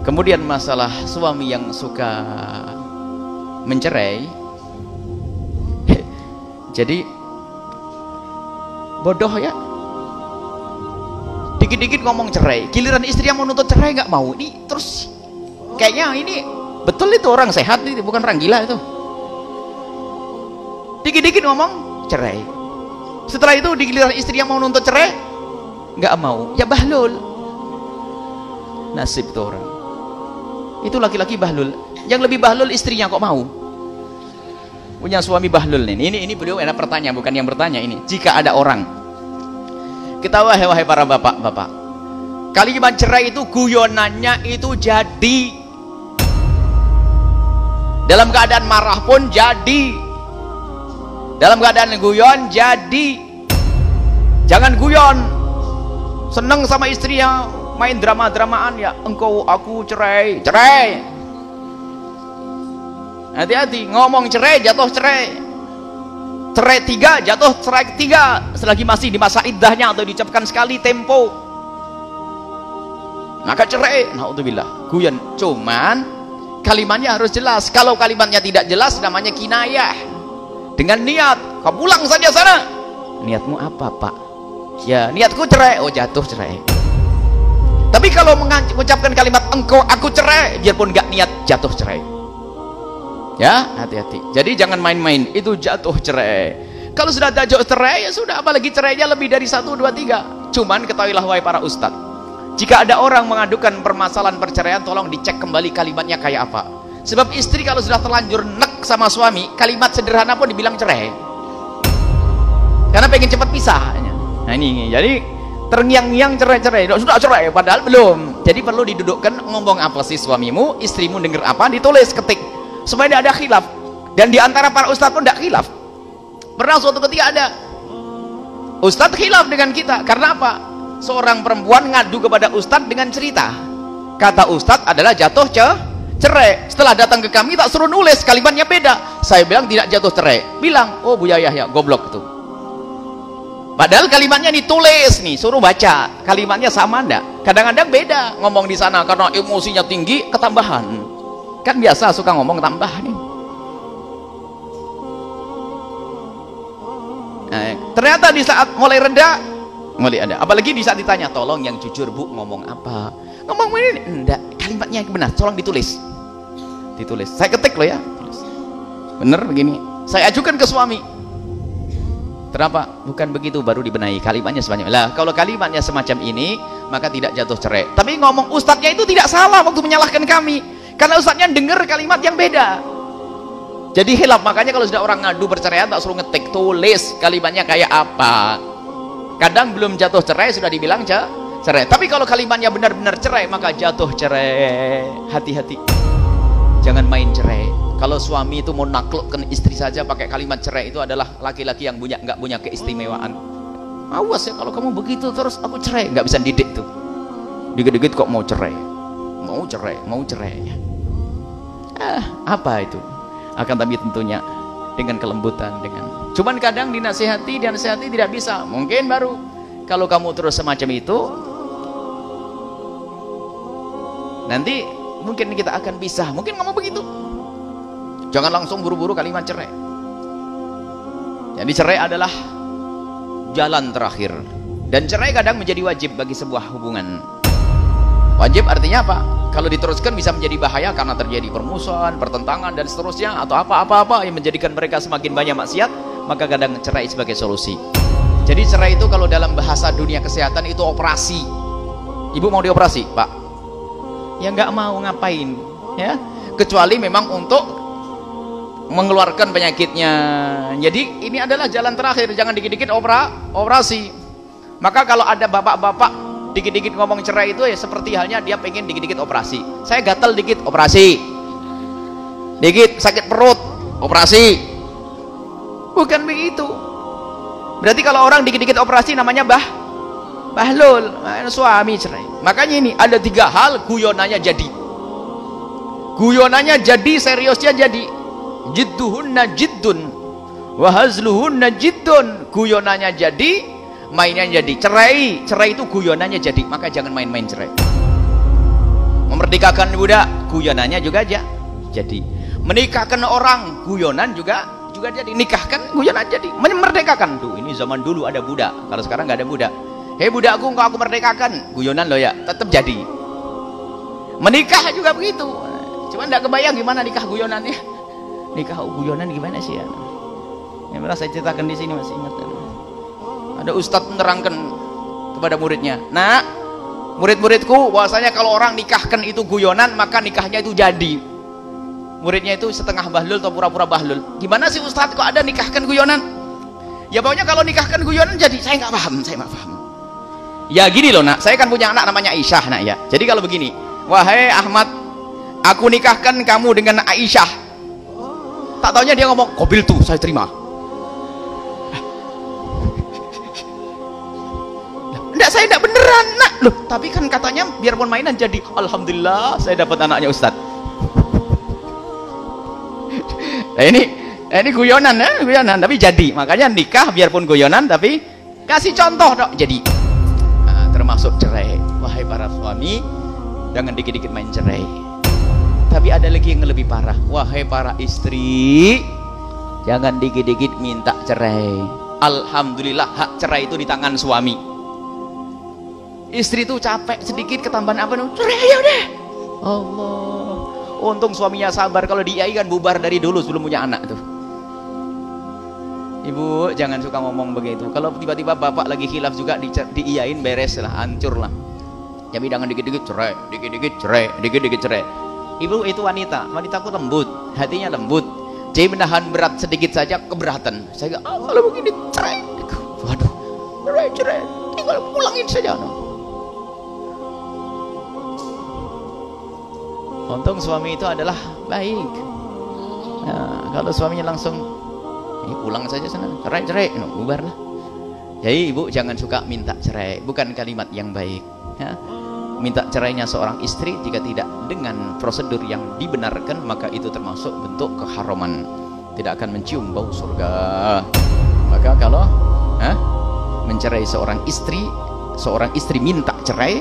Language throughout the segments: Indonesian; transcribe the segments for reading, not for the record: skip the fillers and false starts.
Kemudian masalah suami yang suka mencerai, jadi bodoh ya, dikit-dikit ngomong cerai, giliran istri yang mau nuntut cerai nggak mau. Ini terus kayaknya ini betul itu orang sehat, itu bukan orang gila itu. Dikit-dikit ngomong cerai, setelah itu di giliran istri yang mau nuntut cerai nggak mau, ya bahlul. Nasib tuh orang itu, laki-laki bahlul. Yang lebih bahlul istrinya kok mau punya suami bahlul. Ini beliau ada pertanyaan, bukan yang bertanya ini. Jika ada orang, kita wahai para bapak-bapak, kalimat cerai itu guyonannya itu jadi, dalam keadaan marah pun jadi, dalam keadaan guyon jadi. Jangan guyon seneng sama istrinya main drama-dramaan, ya engkau aku cerai, cerai. Hati-hati ngomong cerai jatuh cerai, cerai 3 jatuh cerai 3 selagi masih di masa iddahnya atau diucapkan sekali tempo, maka cerai. Naudzubillah, guyon. Cuman kalimatnya harus jelas. Kalau kalimatnya tidak jelas namanya kinayah dengan niat. Kau pulang saja sana. Niatmu apa, Pak? Ya niatku cerai. Oh jatuh cerai. Tapi kalau mengucapkan kalimat engkau aku cerai, biarpun nggak niat, jatuh cerai. Ya hati-hati. Jadi jangan main-main, itu jatuh cerai. Kalau sudah jatuh cerai ya sudah, apalagi cerainya lebih dari 1, 2, 3. Cuman ketahuilah wahai para ustadz, jika ada orang mengadukan permasalahan perceraian, tolong dicek kembali kalimatnya kayak apa. Sebab istri kalau sudah terlanjur nek sama suami, kalimat sederhana pun dibilang cerai, karena pengen cepat pisah. Nah ini jadi terngiang-ngiang cerai-cerai, sudah cerai padahal belum. Jadi perlu didudukkan, ngomong apa sih suamimu, istrimu denger apa, ditulis, ketik, supaya tidak ada khilaf. Dan diantara para ustadz pun tidak khilaf. Pernah suatu ketika ada ustadz khilaf dengan kita. Karena apa? Seorang perempuan ngadu kepada ustadz dengan cerita, kata ustadz adalah jatuh cerai. Setelah datang ke kami tak suruh nulis, kalimatnya beda. Saya bilang tidak jatuh cerai, bilang oh Buya Yahya goblok itu. Padahal kalimatnya ditulis nih, suruh baca, kalimatnya sama enggak? Kadang-kadang beda. Ngomong di sana karena emosinya tinggi, ketambahan. Kan biasa suka ngomong tambah nih. Nah, ternyata di saat mulai reda, mulai ada. Apalagi di saat ditanya, tolong yang jujur Bu, ngomong apa? Ngomong ini enggak, kalimatnya yang benar, tolong ditulis. Ditulis. Saya ketik loh ya. Bener begini. Saya ajukan ke suami. Kenapa? Bukan begitu, baru dibenahi kalimatnya sebanyak. Lah, kalau kalimatnya semacam ini, maka tidak jatuh cerai. Tapi ngomong ustadznya itu tidak salah waktu menyalahkan kami, karena ustadznya dengar kalimat yang beda. Jadi hilaf. Makanya kalau sudah orang ngadu perceraian, tak suruh ngetik, tulis kalimatnya kayak apa. Kadang belum jatuh cerai sudah dibilang cerai. Tapi kalau kalimatnya benar-benar cerai, maka jatuh cerai. Hati-hati, jangan main cerai. Kalau suami itu mau naklukkan istri saja pakai kalimat cerai, itu adalah laki-laki yang nggak punya keistimewaan. Awas ya kalau kamu begitu terus, aku cerai. Nggak bisa didik tuh. Dikit-dikit kok mau cerai, mau cerai. Apa itu? Akan tapi tentunya dengan kelembutan, dengan. Cuman kadang dinasihati tidak bisa. Mungkin baru kalau kamu terus semacam itu, nanti mungkin kita akan pisah. Mungkin kamu begitu. Jangan langsung buru-buru kalimat cerai. Jadi cerai adalah jalan terakhir. Dan cerai kadang menjadi wajib bagi sebuah hubungan. Wajib artinya apa? Kalau diteruskan bisa menjadi bahaya karena terjadi permusuhan, pertentangan dan seterusnya, atau apa-apa yang menjadikan mereka semakin banyak maksiat, maka kadang cerai sebagai solusi. Jadi cerai itu kalau dalam bahasa dunia kesehatan itu operasi. Ibu mau dioperasi, Pak? Ya nggak mau, ngapain? Ya, kecuali memang untuk mengeluarkan penyakitnya. Jadi ini adalah jalan terakhir, jangan dikit-dikit operasi. Maka kalau ada bapak-bapak dikit-dikit ngomong cerai itu ya seperti halnya dia pengen dikit-dikit operasi. Saya gatal dikit, operasi. Dikit sakit perut, operasi. Bukan begitu. Berarti kalau orang dikit-dikit operasi namanya bahlul, suami cerai. Makanya ini ada 3 hal guyonannya jadi. Guyonannya jadi, seriusnya jadi. Jidduhunna jiddun wa hazluhunna jiddun. Guyonannya jadi, mainnya jadi. Cerai itu guyonannya jadi. Maka jangan main-main cerai. Memerdekakan budak, guyonannya juga aja jadi. Menikahkan orang, guyonan juga jadi. Nikahkan, guyonan jadi. Memerdekakan tuh, ini zaman dulu ada budak, kalau sekarang nggak ada budak. Hei budakku, engkau aku merdekakan, guyonan lo ya, tetap jadi. Menikah juga begitu. Cuman nggak kebayang gimana nikah guyonannya. Nikah guyonan gimana sih ya? Yang pernah saya ceritakan di sini masih ingat. Ada ustadz menerangkan kepada muridnya, nah murid-muridku bahwasanya kalau orang nikahkan itu guyonan maka nikahnya itu jadi. Muridnya itu setengah bahlul atau pura-pura bahlul. Gimana sih ustadz kok ada nikahkan guyonan? Ya pokoknya kalau nikahkan guyonan jadi. Saya nggak paham. Ya gini loh nak, saya kan punya anak namanya Aisyah nak ya. Jadi kalau begini, wahai Ahmad, aku nikahkan kamu dengan Aisyah. Tak taunya dia ngomong, kobil tuh saya terima. Enggak, saya enggak beneran nak. Loh, tapi kan katanya biarpun mainan jadi. Alhamdulillah saya dapat anaknya Ustadz. Nah, ini guyonan ya, guyonan tapi jadi. Makanya nikah biarpun guyonan tapi kasih contoh dok jadi. Nah, termasuk cerai. Wahai para suami, jangan dikit-dikit main cerai. Tapi ada lagi yang lebih parah. Wahai para istri, jangan dikit-dikit minta cerai. Alhamdulillah hak cerai itu di tangan suami. Istri itu capek sedikit ketambahan apa nih? Cerai aja deh. Allah. Untung suaminya sabar. Kalau diiyai kan bubar dari dulu sebelum punya anak tuh. Ibu jangan suka ngomong begitu. Kalau tiba-tiba bapak lagi khilaf juga diiyain beres lah, hancur lah. Tapi jangan dikit-dikit cerai, dikit-dikit cerai, dikit-dikit cerai. Ibu itu wanita, wanitaku lembut, hatinya lembut. Jadi menahan berat sedikit saja keberatan. Saya kalau begini cerai, waduh, cerai, tinggal pulangin saja. Untung suami itu adalah baik. Nah, kalau suaminya langsung, pulang saja sana, cerai, bubar lah. Jadi ibu jangan suka minta cerai, bukan kalimat yang baik. Ya. Minta cerainya seorang istri jika tidak dengan prosedur yang dibenarkan maka itu termasuk bentuk keharaman, tidak akan mencium bau surga. Maka kalau mencerai seorang istri minta cerai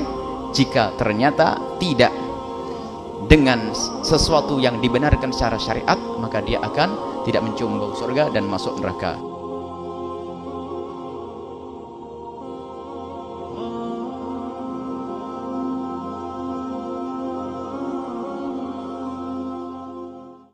jika ternyata tidak dengan sesuatu yang dibenarkan secara syariat maka dia akan tidak mencium bau surga dan masuk neraka.